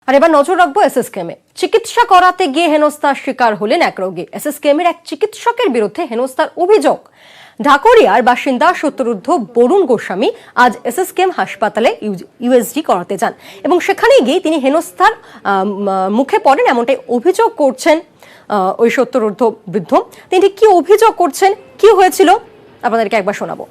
আর এবার নজর রাখবো এসএসকেএমে। চিকিৎসা করাতে গিয়ে হেনস্থার শিকার হলেন এক রোগী। এসএসকেএমের এক চিকিৎসকের বিরুদ্ধে হেনস্থার অভিযোগ। ঢাকুরিয়ার বাসিন্দা সত্যরুদ্ধ বরুণ গোস্বামী আজ এসএসকেএম হাসপাতালে ইউএসজি করাতে যান এবং সেখানে গিয়ে তিনি হেনস্থার মুখে পড়েন, এমনটাই অভিযোগ করছেন ওই সত্যরুদ্ধ বৃদ্ধ। তিনি কি অভিযোগ করছেন, কি হয়েছিল আপনাদেরকে একবার শোনাবো।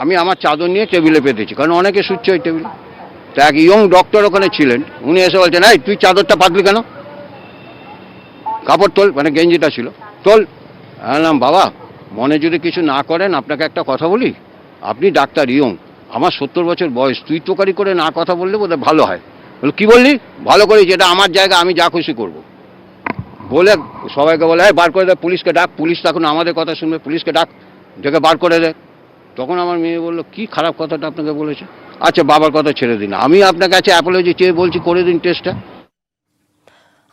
আমি আমার চাদর নিয়ে টেবিলে পেতেছি, কারণ অনেকে শুচ্ছে ওই টেবিলে। তা এক ইয়ং ডক্টর ওখানে ছিলেন, উনি এসে বলছেন, এই তুই চাদরটা পাতলি কেন, কাপড় তোল, মানে গেঞ্জিটা ছিল তোল। বললাম, বাবা মনে যদি কিছু না করেন আপনাকে একটা কথা বলি, আপনি ডাক্তার ইয়ং, আমার 70 বছর বয়স, তুই তোকারি করে না কথা বললে বোধহয় ভালো হয়। বল কি বললি, ভালো করে, যেটা আমার জায়গা আমি যা খুশি করবো বলে সবাইকে বলে, বার করে দে, পুলিশকে ডাক, পুলিশ তখন আমাদের কথা শুনবে, পুলিশকে ডাক, ডেকে বার করে দেয়। তখন আমার মেয়ে বললো, কি খারাপ কথাটা আপনাকে বলেছে, আচ্ছা বাবার কথা ছেড়ে দিন, আমি আপনার কাছে অ্যাপোলজি চেয়ে বলছি, করে দিন টেস্টটা।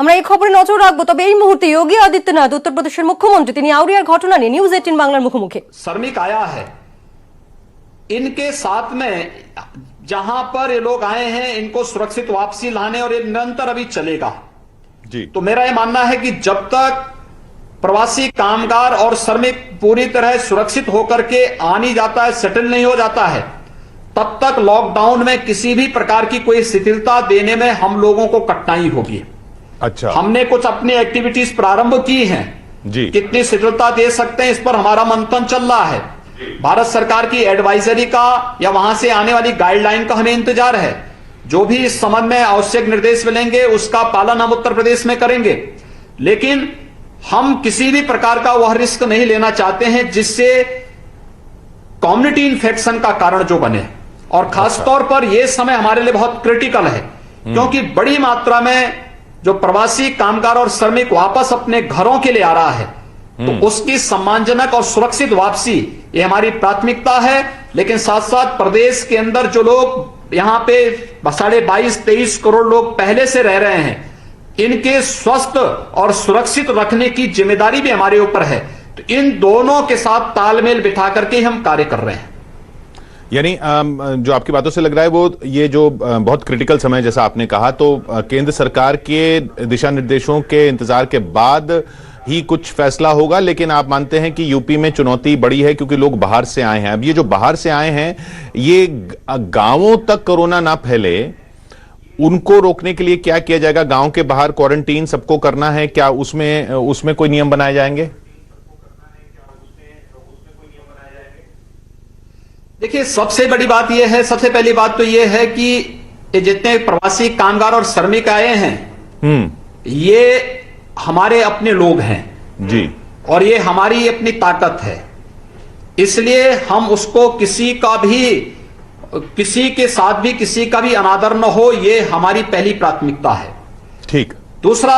আমরা এই খবরে নজর রাখবো। তবে এই মুহূর্তে যোগী আদিত্যনাথ উত্তরপ্রদেশের মুখ্যমন্ত্রী, তিনি আউরিয়ার ঘটনা নিয়ে নিউজ 18 বাংলার মুখোমুখি। श्रमिक आया है, इनके साथ में जहां पर ये लोग आए हैं इनको सुरक्षित वापसी लाने, और ये निरंतर अभी चलेगा जी। तो मेरा ये मानना है कि जब तक प्रवासी कामगार और श्रमिक पूरी तरह सुरक्षित होकर के आ नहीं जाता है, सेटल नहीं हो जाता है, तब तक लॉकडाउन में किसी भी प्रकार की कोई शिथिलता देने में हम लोगों को कठिनाई होगी। अच्छा, हमने कुछ अपनी एक्टिविटीज प्रारंभ की हैं जी, कितनी शिथिलता दे सकते हैं इस पर हमारा मंथन चल रहा है। भारत सरकार की एडवाइजरी का या वहां से आने वाली गाइडलाइन का हमें इंतजार है। जो भी इस संबंध में आवश्यक निर्देश मिलेंगे उसका पालन हम उत्तर प्रदेश में करेंगे, लेकिन हम किसी भी प्रकार का वह रिस्क नहीं लेना चाहते हैं जिससे कम्युनिटी इन्फेक्शन का कारण जो बने। और खासतौर पर यह समय हमारे लिए बहुत क्रिटिकल है, क्योंकि बड़ी मात्रा में जो प्रवासी कामगार और श्रमिक वापस अपने घरों के लिए आ रहा है, तो उसकी सम्मानजनक और सुरक्षित वापसी ये हमारी प्राथमिकता है। लेकिन साथ साथ प्रदेश के अंदर जो लोग यहां पे 22.5-23 करोड़ लोग पहले से रह रहे हैं, इनके स्वस्थ और सुरक्षित रखने की जिम्मेदारी भी हमारे ऊपर है। तो इन दोनों के साथ तालमेल बिठा करके हम कार्य कर रहे हैं। यानी जो आपकी बातों से लग रहा है वो ये जो बहुत क्रिटिकल समय जैसा आपने कहा, तो केंद्र सरकार के दिशा निर्देशों के इंतजार के बाद ही कुछ फैसला होगा। लेकिन आप मानते हैं कि यूपी में चुनौती बड़ी है क्योंकि लोग बाहर से आए हैं। अब ये जो बाहर से आए हैं, ये गांवों तक कोरोना ना फैले, उनको रोकने के लिए क्या किया जाएगा? गांव के बाहर क्वारंटीन सबको करना है क्या? उसमें कोई नियम बनाए जाएंगे? देखिए, सबसे बड़ी बात यह है, सबसे पहली बात तो यह है कि ये जितने प्रवासी कामगार और श्रमिक आए हैं, ये हमारे अपने लोग हैं जी, और ये हमारी अपनी ताकत है। इसलिए हम उसको किसी के साथ भी किसी का भी अनादर न हो, ये हमारी पहली प्राथमिकता है। ठीक। दूसरा,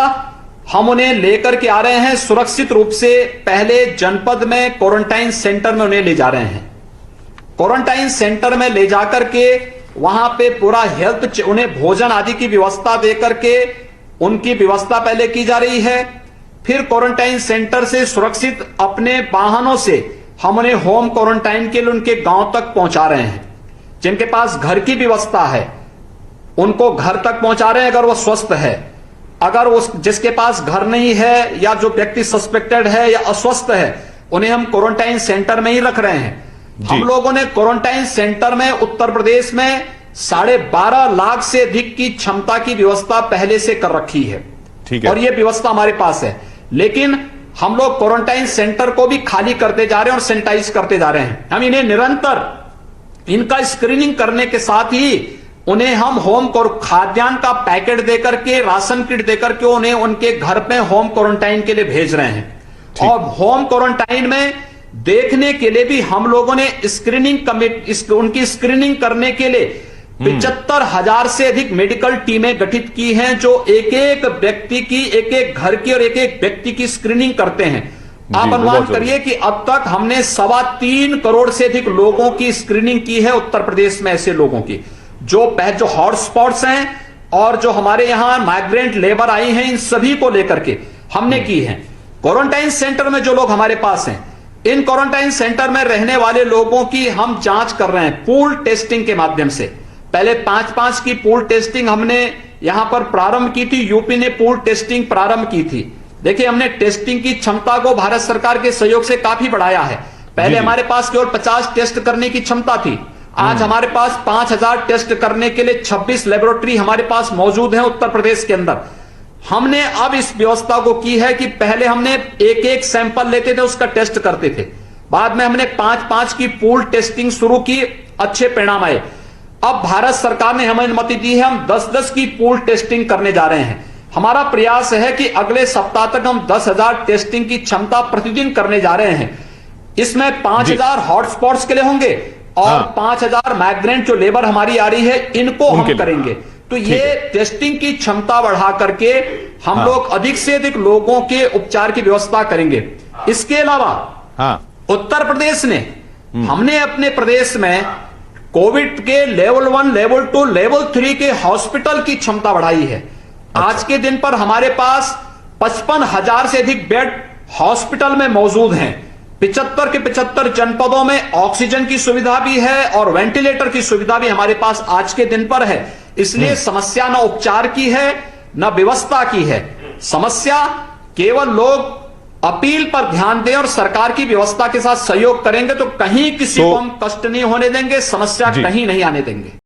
हम उन्हें लेकर के आ रहे हैं सुरक्षित रूप से। पहले जनपद में क्वारंटाइन सेंटर में उन्हें ले जा रहे हैं। क्वारंटाइन सेंटर में ले जाकर के वहां पे पूरा हेल्थ, उन्हें भोजन आदि की व्यवस्था देकर के उनकी व्यवस्था पहले की जा रही है। फिर क्वारंटाइन सेंटर से सुरक्षित अपने वाहनों से हम उन्हें होम क्वारंटाइन के लिए उनके गांव तक पहुंचा रहे हैं। जिनके पास घर की व्यवस्था है उनको घर तक पहुंचा रहे हैं अगर वो स्वस्थ है। अगर जिसके पास घर नहीं है या जो व्यक्ति सस्पेक्टेड है या अस्वस्थ है, उन्हें हम क्वारंटाइन सेंटर में ही रख रहे हैं। हम लोगों ने क्वारंटाइन सेंटर में उत्तर प्रदेश में 12.5 लाख से अधिक की क्षमता की व्यवस्था पहले से कर रखी है, ठीक है, और यह व्यवस्था हमारे पास है। लेकिन हम लोग क्वारंटाइन सेंटर को भी खाली करते जा रहे हैं और सैनिटाइज करते जा रहे हैं। हम इन्हें निरंतर इनका स्क्रीनिंग करने के साथ ही उन्हें हम होम खाद्यान्न का पैकेट देकर के, राशन किट देकर के उन्हें उनके घर पे होम क्वारंटाइन के लिए भेज रहे हैं। और होम क्वारंटाइन में देखने के लिए भी हम लोगों ने स्क्रीनिंग कमेटी, उनकी स्क्रीनिंग करने के लिए 75,000 से अधिक मेडिकल टीमें गठित की हैं, जो एक एक व्यक्ति की, एक एक घर की और एक एक व्यक्ति की स्क्रीनिंग करते हैं। आप अनुमान करिए कि अब तक हमने 3.25 करोड़ से अधिक लोगों की स्क्रीनिंग की है उत्तर प्रदेश में, ऐसे लोगों की जो हॉटस्पॉट्स हैं और जो हमारे यहां माइग्रेंट लेबर आई हैं, इन सभी को लेकर के हमने की है। क्वारंटाइन सेंटर में जो लोग हमारे पास हैं, इन क्वारंटाइन सेंटर में रहने वाले लोगों की हम जांच कर रहे हैं पूल टेस्टिंग के माध्यम से। पहले 5-5 की पूल टेस्टिंग हमने यहां पर प्रारंभ की थी, यूपी ने पूल टेस्टिंग प्रारंभ की थी। देखिए, हमने टेस्टिंग की क्षमता को भारत सरकार के सहयोग से काफी बढ़ाया है। पहले हमारे पास केवल 50 टेस्ट करने की क्षमता थी, आज हमारे पास 5000 टेस्ट करने के लिए 26 लेबोरेटरी हमारे पास मौजूद है उत्तर प्रदेश के अंदर। हमने अब इस व्यवस्था को की है कि पहले हमने एक सैंपल लेते थे, उसका टेस्ट करते थे, बाद में हमने 5-5 की पूल टेस्टिंग शुरू की, अच्छे परिणाम आए। अब भारत सरकार ने हमें अनुमति दी है, हम 10-10 की पूल टेस्टिंग करने जा रहे हैं। हमारा प्रयास है कि अगले सप्ताह तक हम 10,000 टेस्टिंग की क्षमता प्रतिदिन करने जा रहे हैं। इसमें 5,000 हॉटस्पॉट्स के लिए होंगे और 5,000 माइग्रेंट जो लेबर हमारी आ रही है, इनको हम करेंगे। तो ये टेस्टिंग की क्षमता बढ़ा करके हम लोग अधिक से अधिक लोगों के उपचार की व्यवस्था करेंगे। इसके अलावा उत्तर प्रदेश ने, हमने अपने प्रदेश में कोविड के लेवल 1, लेवल 2, लेवल 3 के हॉस्पिटल की क्षमता बढ़ाई है। आज के दिन पर हमारे पास 55,000 से अधिक बेड हॉस्पिटल में मौजूद हैं। 75 के 75 जनपदों में ऑक्सीजन की सुविधा भी है और वेंटिलेटर की सुविधा भी हमारे पास आज के दिन पर है। इसलिए समस्या न उपचार की है न व्यवस्था की है, समस्या केवल लोग अपील पर ध्यान दें और सरकार की व्यवस्था के साथ सहयोग करेंगे तो कहीं किसी को हम कष्ट नहीं होने देंगे, समस्या कहीं नहीं आने देंगे।